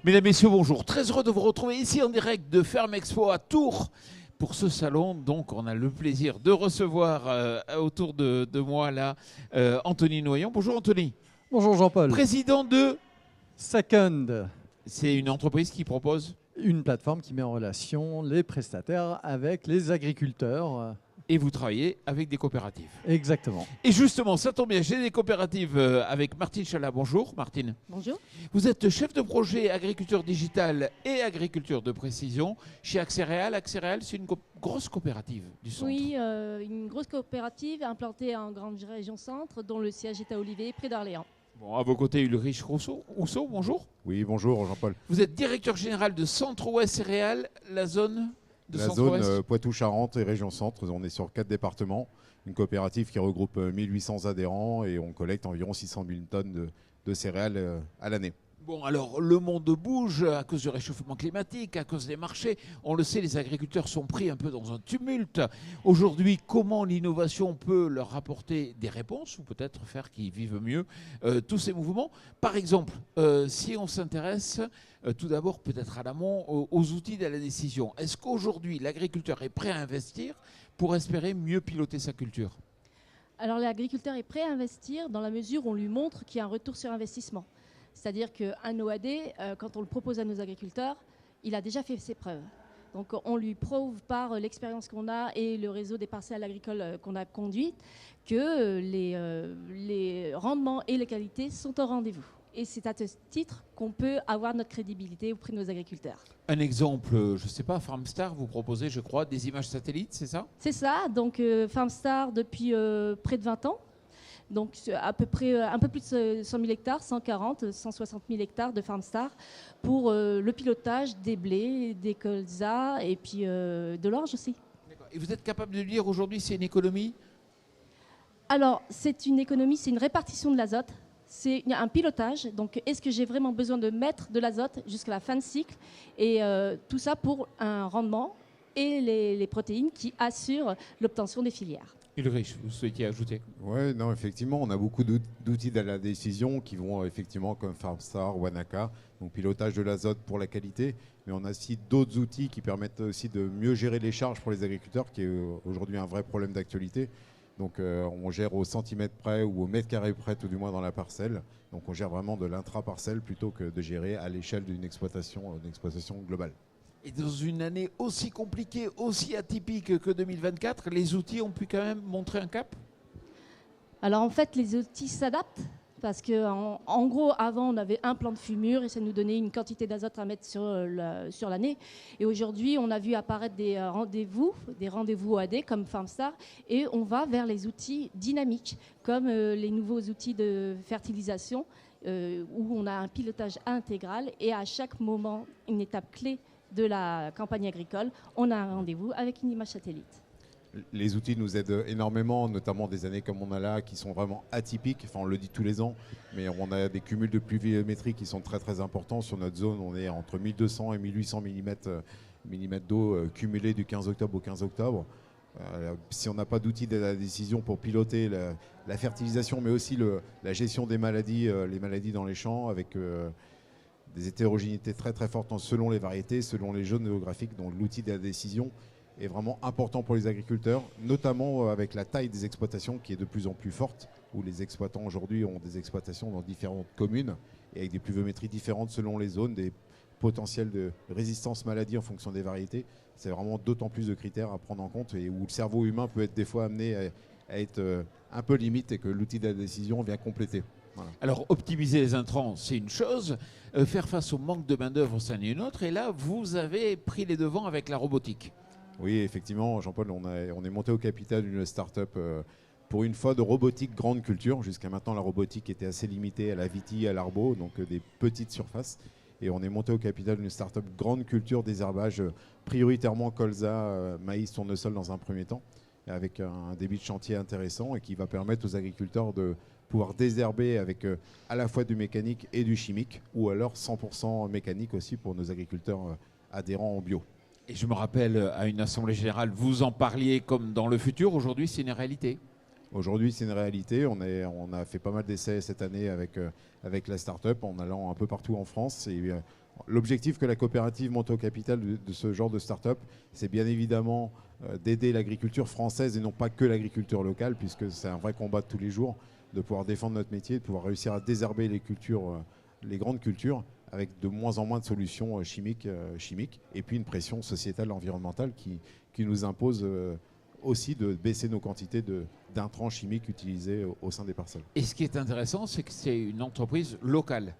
Mesdames, Messieurs, bonjour. Très heureux de vous retrouver ici en direct de Ferme Expo à Tours. Pour ce salon, donc, on a le plaisir de recevoir autour de moi là Anthony Noyon. Bonjour Anthony. Bonjour Jean-Paul. Président de... Second, C'est une entreprise qui propose... une plateforme qui met en relation les prestataires avec les agriculteurs. Et vous travaillez avec des coopératives. Exactement. Et justement, ça tombe bien, j'ai des coopératives avec Martine Chalat. Bonjour Martine. Bonjour. Vous êtes chef de projet agriculture digitale et agriculture de précision chez Axéréal. Axéréal, c'est une grosse coopérative du centre. Oui, une grosse coopérative implantée en grande région centre, dont le siège est à Olivet, près d'Orléans. Bon, à vos côtés, Ulrich Rousseau, bonjour. Oui, bonjour Jean-Paul. Vous êtes directeur général de Centre-Ouest Céréales, la zone de La Centre-Ouest. zone Poitou-Charentes et région centre, on est sur 4 départements. Une coopérative qui regroupe 1800 adhérents et on collecte environ 600 000 tonnes de céréales à l'année. Bon, alors le monde bouge à cause du réchauffement climatique, à cause des marchés. On le sait, les agriculteurs sont pris un peu dans un tumulte. Aujourd'hui, comment l'innovation peut leur apporter des réponses ou peut-être faire qu'ils vivent mieux tous ces mouvements? Par exemple, si on s'intéresse tout d'abord peut-être à l'amont aux outils de la décision, est-ce qu'aujourd'hui l'agriculteur est prêt à investir pour espérer mieux piloter sa culture? Alors l'agriculteur est prêt à investir dans la mesure où on lui montre qu'il y a un retour sur investissement. C'est-à-dire qu'un OAD, quand on le propose à nos agriculteurs, il a déjà fait ses preuves. Donc on lui prouve par l'expérience qu'on a et le réseau des parcelles agricoles qu'on a conduit que les rendements et les qualités sont au rendez-vous. Et c'est à ce titre qu'on peut avoir notre crédibilité auprès de nos agriculteurs. Un exemple, je ne sais pas, Farmstar, vous proposez, je crois, des images satellites, c'est ça? C'est ça, donc Farmstar depuis près de 20 ans. Donc à peu près un peu plus de 100 000 hectares, 140, 160 000 hectares de Farmstar pour le pilotage des blés, des colzas et puis de l'orge aussi. Et vous êtes capable de dire aujourd'hui c'est une économie? Alors c'est une économie, c'est une répartition de l'azote. C'est un pilotage, donc est-ce que j'ai vraiment besoin de mettre de l'azote jusqu'à la fin de cycle et tout ça pour un rendement et les protéines qui assurent l'obtention des filières. Ulrich, vous souhaitiez ajouter? Oui, non, effectivement, on a beaucoup d'outils de la décision qui vont effectivement comme Farmstar, Wanaka, donc pilotage de l'azote pour la qualité, mais on a aussi d'autres outils qui permettent aussi de mieux gérer les charges pour les agriculteurs, qui est aujourd'hui un vrai problème d'actualité. Donc on gère au centimètre près ou au mètre carré près, tout du moins dans la parcelle. Donc on gère vraiment de l'intra-parcelle plutôt que de gérer à l'échelle d'une exploitation globale. Et dans une année aussi compliquée, aussi atypique que 2024, les outils ont pu quand même montrer un cap? Alors en fait, les outils s'adaptent parce qu'en gros, avant, on avait un plan de fumure et ça nous donnait une quantité d'azote à mettre sur l'année. Et aujourd'hui, on a vu apparaître des rendez-vous OAD comme Farmstar et on va vers les outils dynamiques comme les nouveaux outils de fertilisation où on a un pilotage intégral et à chaque moment, une étape clé de la campagne agricole, on a un rendez-vous avec une image satellite. Les outils nous aident énormément, notamment des années comme on a là, qui sont vraiment atypiques. Enfin, on le dit tous les ans, mais on a des cumuls de pluviométrie qui sont très très importants. Sur notre zone, on est entre 1200 et 1800 mm d'eau cumulés du 15 octobre au 15 octobre. Si on n'a pas d'outils de la décision pour piloter la fertilisation, mais aussi la gestion des maladies, les maladies dans les champs, avec des hétérogénéités très très fortes selon les variétés, selon les zones géographiques, dont l'outil de la décision est vraiment important pour les agriculteurs, notamment avec la taille des exploitations qui est de plus en plus forte, où les exploitants aujourd'hui ont des exploitations dans différentes communes et avec des pluviométries différentes selon les zones, des potentiels de résistance maladie en fonction des variétés. C'est vraiment d'autant plus de critères à prendre en compte et où le cerveau humain peut être des fois amené à être un peu limite et que l'outil de la décision vient compléter. Voilà. Alors, optimiser les intrants, c'est une chose. Faire face au manque de main-d'œuvre, c'en est une autre. Et là, vous avez pris les devants avec la robotique. Oui, effectivement, Jean-Paul, on est monté au capital d'une start-up pour une fois de robotique grande culture. Jusqu'à maintenant, la robotique était assez limitée à la viti, à l'arbo, donc des petites surfaces. Et on est monté au capital d'une start-up grande culture désherbage, prioritairement colza, maïs, tournesol dans un premier temps, avec un débit de chantier intéressant et qui va permettre aux agriculteurs de pouvoir désherber avec à la fois du mécanique et du chimique, ou alors 100% mécanique aussi pour nos agriculteurs adhérents en bio. Et je me rappelle, à une assemblée générale, vous en parliez comme dans le futur. Aujourd'hui, c'est une réalité. Aujourd'hui, c'est une réalité. On a fait pas mal d'essais cette année avec la start-up en allant un peu partout en France. Et l'objectif que la coopérative monte au capital de ce genre de start-up, c'est bien évidemment d'aider l'agriculture française et non pas que l'agriculture locale, puisque c'est un vrai combat de tous les jours, de pouvoir défendre notre métier, de pouvoir réussir à désherber les cultures, les grandes cultures, avec de moins en moins de solutions chimiques, et puis une pression sociétale, environnementale qui nous impose aussi de baisser nos quantités d'intrants chimiques utilisés au sein des parcelles. Et ce qui est intéressant, c'est que c'est une entreprise locale.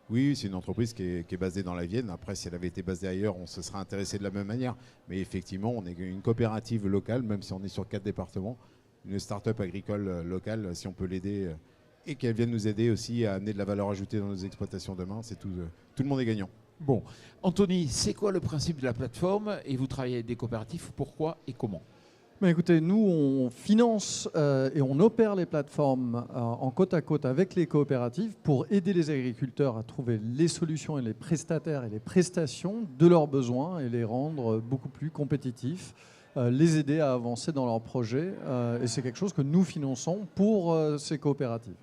Oui, c'est une entreprise qui est basée dans la Vienne. Après, si elle avait été basée ailleurs, on se serait intéressé de la même manière. Mais effectivement, on est une coopérative locale, même si on est sur 4 départements. Une start-up agricole locale, si on peut l'aider et qu'elle vienne nous aider aussi à amener de la valeur ajoutée dans nos exploitations demain, c'est tout le monde est gagnant. Bon, Anthony, c'est quoi le principe de la plateforme et vous travaillez avec des coopératifs, pourquoi et comment? Écoutez, nous, on finance et on opère les plateformes en côte à côte avec les coopératives pour aider les agriculteurs à trouver les solutions et les prestataires et les prestations de leurs besoins et les rendre beaucoup plus compétitifs, les aider à avancer dans leurs projets. Et c'est quelque chose que nous finançons pour ces coopératives.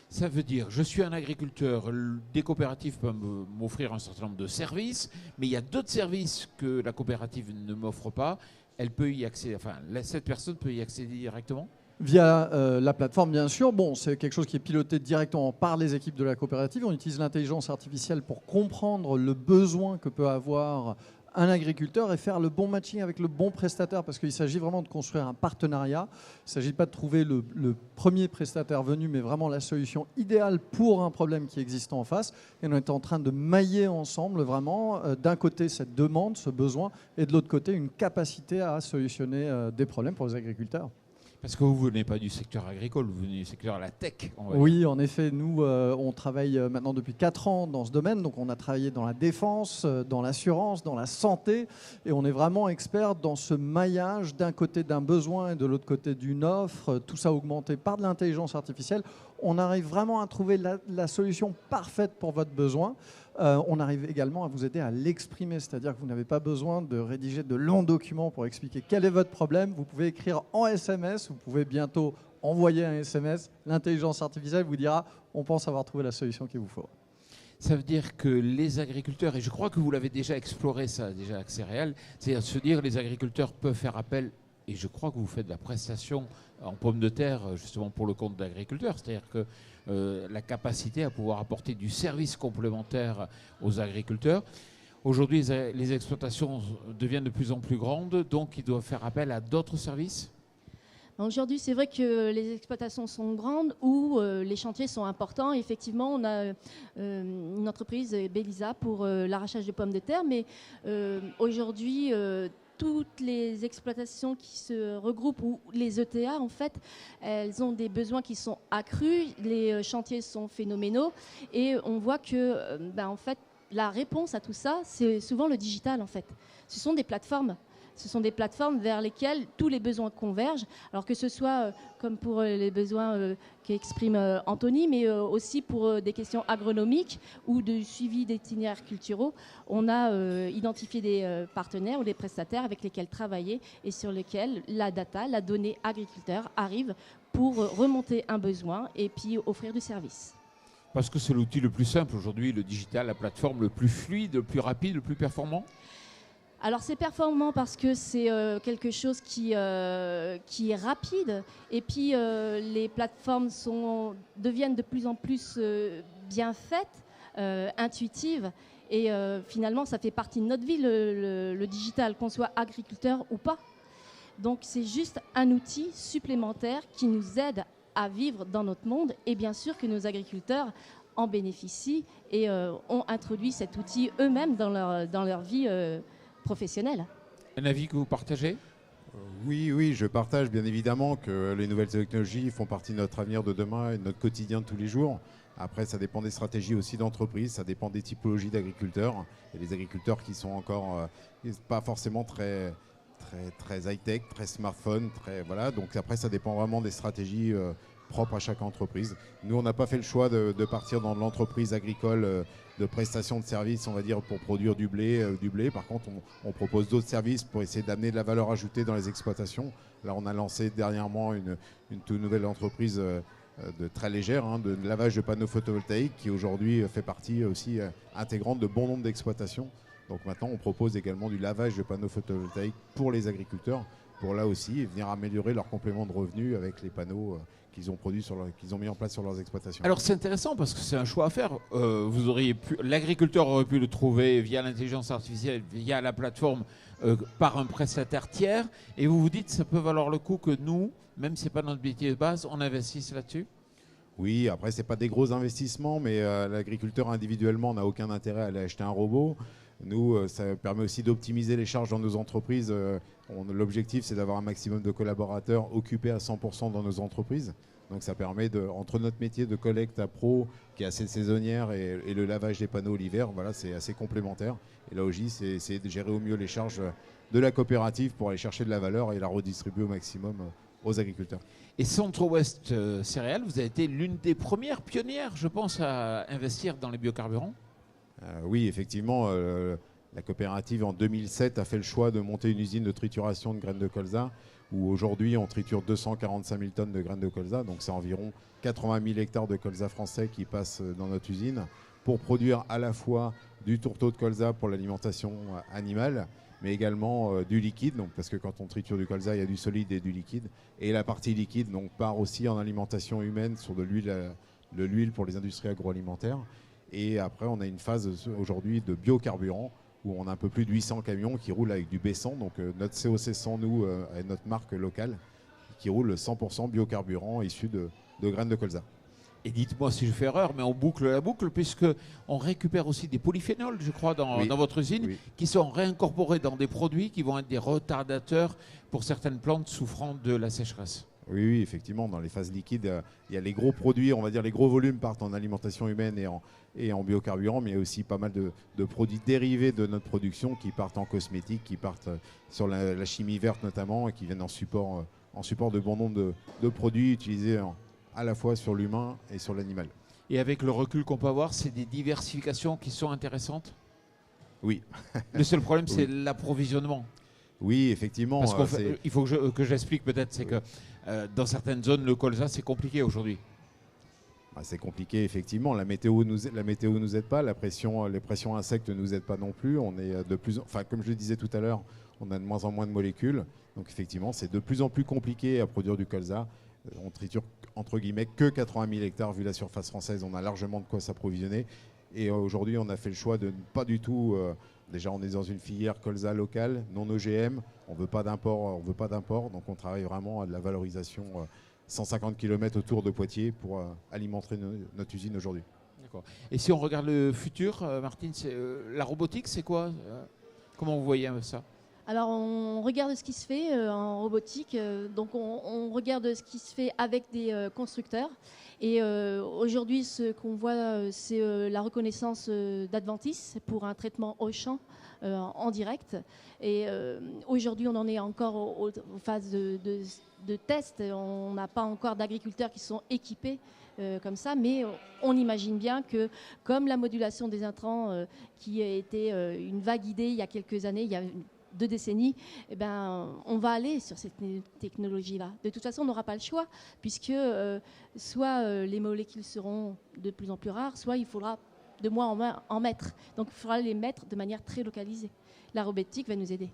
Ça veut dire, je suis un agriculteur, des coopératives peuvent m'offrir un certain nombre de services, mais il y a d'autres services que la coopérative ne m'offre pas. Elle peut y accéder, enfin, cette personne peut y accéder directement? Via la plateforme, bien sûr. Bon, c'est quelque chose qui est piloté directement par les équipes de la coopérative. On utilise l'intelligence artificielle pour comprendre le besoin que peut avoir un agriculteur et faire le bon matching avec le bon prestataire, parce qu'il s'agit vraiment de construire un partenariat. Il ne s'agit pas de trouver le premier prestataire venu, mais vraiment la solution idéale pour un problème qui existe en face. Et on est en train de mailler ensemble vraiment, d'un côté cette demande, ce besoin, et de l'autre côté une capacité à solutionner des problèmes pour les agriculteurs. Parce que vous ne venez pas du secteur agricole, vous venez du secteur de la tech. Oui, en effet, nous, on travaille maintenant depuis 4 ans dans ce domaine. Donc, on a travaillé dans la défense, dans l'assurance, dans la santé. Et on est vraiment expert dans ce maillage d'un côté d'un besoin et de l'autre côté d'une offre. Tout ça augmenté par de l'intelligence artificielle. On arrive vraiment à trouver la solution parfaite pour votre besoin. On arrive également à vous aider à l'exprimer, c'est-à-dire que vous n'avez pas besoin de rédiger de longs documents pour expliquer quel est votre problème. Vous pouvez écrire en SMS, vous pouvez bientôt envoyer un SMS. L'intelligence artificielle vous dira « on pense avoir trouvé la solution qu'il vous faut ». Ça veut dire que les agriculteurs, et je crois que vous l'avez déjà exploré ça, déjà que c'est réel, c'est à se dire que les agriculteurs peuvent faire appel, et je crois que vous faites de la prestation en pommes de terre justement pour le compte d'agriculteurs, c'est-à-dire que la capacité à pouvoir apporter du service complémentaire aux agriculteurs. Aujourd'hui, les exploitations deviennent de plus en plus grandes, donc ils doivent faire appel à d'autres services. Aujourd'hui, c'est vrai que les exploitations sont grandes ou les chantiers sont importants. Effectivement, on a une entreprise, Belisa, pour l'arrachage de pommes de terre, mais aujourd'hui, toutes les exploitations qui se regroupent, ou les ETA, en fait, elles ont des besoins qui sont accrus, les chantiers sont phénoménaux, et on voit que, en fait, la réponse à tout ça, c'est souvent le digital, en fait. Ce sont des plateformes. Ce sont des plateformes vers lesquelles tous les besoins convergent, alors que ce soit comme pour les besoins qu'exprime Anthony, mais aussi pour des questions agronomiques ou de suivi d'itinéraires culturaux. On a identifié des partenaires ou des prestataires avec lesquels travailler et sur lesquels la data, la donnée agriculteur arrive pour remonter un besoin et puis offrir du service. Parce que c'est l'outil le plus simple aujourd'hui, le digital, la plateforme le plus fluide, le plus rapide, le plus performant? Alors c'est performant parce que c'est quelque chose qui est rapide et puis les plateformes deviennent de plus en plus bien faites, intuitives et finalement ça fait partie de notre vie le digital, qu'on soit agriculteur ou pas. Donc c'est juste un outil supplémentaire qui nous aide à vivre dans notre monde et bien sûr que nos agriculteurs en bénéficient et ont introduit cet outil eux-mêmes dans leur vie professionnel. Un avis que vous partagez? Oui, je partage bien évidemment que les nouvelles technologies font partie de notre avenir de demain et de notre quotidien de tous les jours. Après, ça dépend des stratégies aussi d'entreprise, ça dépend des typologies d'agriculteurs. Il y a des agriculteurs qui sont encore pas forcément très high-tech, très smartphone, voilà. Donc après, ça dépend vraiment des stratégies propre à chaque entreprise. Nous, on n'a pas fait le choix de partir dans l'entreprise agricole de prestation de services, on va dire, pour produire du blé. Par contre, on propose d'autres services pour essayer d'amener de la valeur ajoutée dans les exploitations. Là, on a lancé dernièrement une toute nouvelle entreprise très légère, de lavage de panneaux photovoltaïques qui aujourd'hui fait partie aussi intégrante de bon nombre d'exploitations. Donc maintenant, on propose également du lavage de panneaux photovoltaïques pour les agriculteurs, pour là aussi venir améliorer leur complément de revenus avec les panneaux qu'ils ont produits qu'ils ont mis en place sur leurs exploitations. Alors c'est intéressant parce que c'est un choix à faire. L'agriculteur aurait pu le trouver via l'intelligence artificielle, via la plateforme, par un prestataire tiers, et vous vous dites ça peut valoir le coup que nous, même si ce n'est pas notre métier de base, on investisse là-dessus. Oui, après c'est pas des gros investissements, mais l'agriculteur individuellement n'a aucun intérêt à aller acheter un robot. Nous, ça permet aussi d'optimiser les charges dans nos entreprises. L'objectif, c'est d'avoir un maximum de collaborateurs occupés à 100% dans nos entreprises. Donc ça permet, entre notre métier de collecte à pro, qui est assez saisonnière, et le lavage des panneaux l'hiver, voilà, c'est assez complémentaire. Et là aussi, c'est de gérer au mieux les charges de la coopérative pour aller chercher de la valeur et la redistribuer au maximum aux agriculteurs. Et Centre-Ouest Céréales, vous avez été l'une des premières pionnières, je pense, à investir dans les biocarburants. Oui, effectivement, la coopérative en 2007 a fait le choix de monter une usine de trituration de graines de colza, où aujourd'hui on triture 245 000 tonnes de graines de colza, donc c'est environ 80 000 hectares de colza français qui passent dans notre usine pour produire à la fois du tourteau de colza pour l'alimentation animale, mais également du liquide, donc, parce que quand on triture du colza, il y a du solide et du liquide, et la partie liquide donc, part aussi en alimentation humaine sur de l'huile pour les industries agroalimentaires. Et après, on a une phase aujourd'hui de biocarburant où on a un peu plus de 800 camions qui roulent avec du B100, donc notre COC 100, nous, est notre marque locale, qui roule 100% biocarburant issu de graines de colza. Et dites-moi si je fais erreur, mais on boucle la boucle puisqu'on récupère aussi des polyphénols, je crois, dans votre usine, qui sont réincorporés dans des produits qui vont être des retardateurs pour certaines plantes souffrant de la sécheresse. Oui, effectivement, dans les phases liquides, il y a les gros produits, on va dire les gros volumes partent en alimentation humaine et en biocarburant, mais il y a aussi pas mal de produits dérivés de notre production qui partent en cosmétiques, qui partent sur la chimie verte notamment, et qui viennent en support de bon nombre de produits utilisés à la fois sur l'humain et sur l'animal. Et avec le recul qu'on peut avoir, c'est des diversifications qui sont intéressantes ? Oui. Le seul problème, c'est l'approvisionnement. Oui, effectivement. Parce il faut que j'explique peut-être, c'est que dans certaines zones, le colza, c'est compliqué aujourd'hui. C'est compliqué, effectivement. La météo nous aide pas. Les pressions insectes ne nous aident pas non plus. On est comme je le disais tout à l'heure, on a de moins en moins de molécules. Donc effectivement, c'est de plus en plus compliqué à produire du colza. On triture entre guillemets que 80 000 hectares vu la surface française. On a largement de quoi s'approvisionner. Et aujourd'hui, on a fait le choix de ne pas du tout. Déjà, on est dans une filière colza locale, non OGM. On veut pas d'import. Donc, on travaille vraiment à de la valorisation 150 km autour de Poitiers pour alimenter notre usine aujourd'hui. D'accord. Et si on regarde le futur, Martine, la robotique, c'est quoi Comment vous voyez ça ? Alors, on regarde ce qui se fait en robotique. Donc, on regarde ce qui se fait avec des constructeurs. Et aujourd'hui, ce qu'on voit, c'est la reconnaissance d'Adventis pour un traitement au champ en direct. Et aujourd'hui, on en est encore aux phases de test. On n'a pas encore d'agriculteurs qui sont équipés comme ça, mais on imagine bien que, comme la modulation des intrants, qui a été une vague idée il y a quelques années, il y a 2 décennies, on va aller sur cette technologie-là. De toute façon, on n'aura pas le choix, puisque soit les molécules seront de plus en plus rares, soit il faudra de moins en mettre. Donc, il faudra les mettre de manière très localisée. La robotique va nous aider.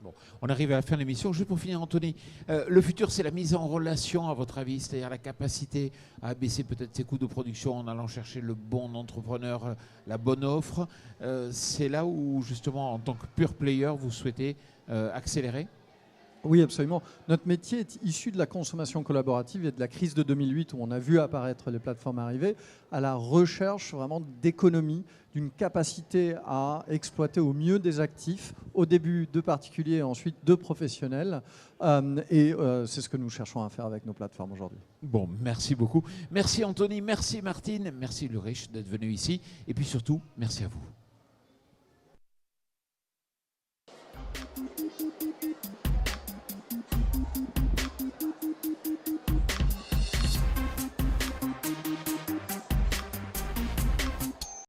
Bon, on arrive à la fin de l'émission. Juste pour finir, Anthony, le futur, c'est la mise en relation, à votre avis, c'est-à-dire la capacité à baisser peut-être ses coûts de production en allant chercher le bon entrepreneur, la bonne offre. C'est là où, justement, en tant que pure player, vous souhaitez accélérer ? Oui, absolument. Notre métier est issu de la consommation collaborative et de la crise de 2008 où on a vu apparaître les plateformes arriver, à la recherche vraiment d'économie, d'une capacité à exploiter au mieux des actifs, au début de particuliers et ensuite de professionnels. C'est ce que nous cherchons à faire avec nos plateformes aujourd'hui. Bon, merci beaucoup. Merci Anthony, merci Martine, merci Ulrich d'être venu ici. Et puis surtout, merci à vous.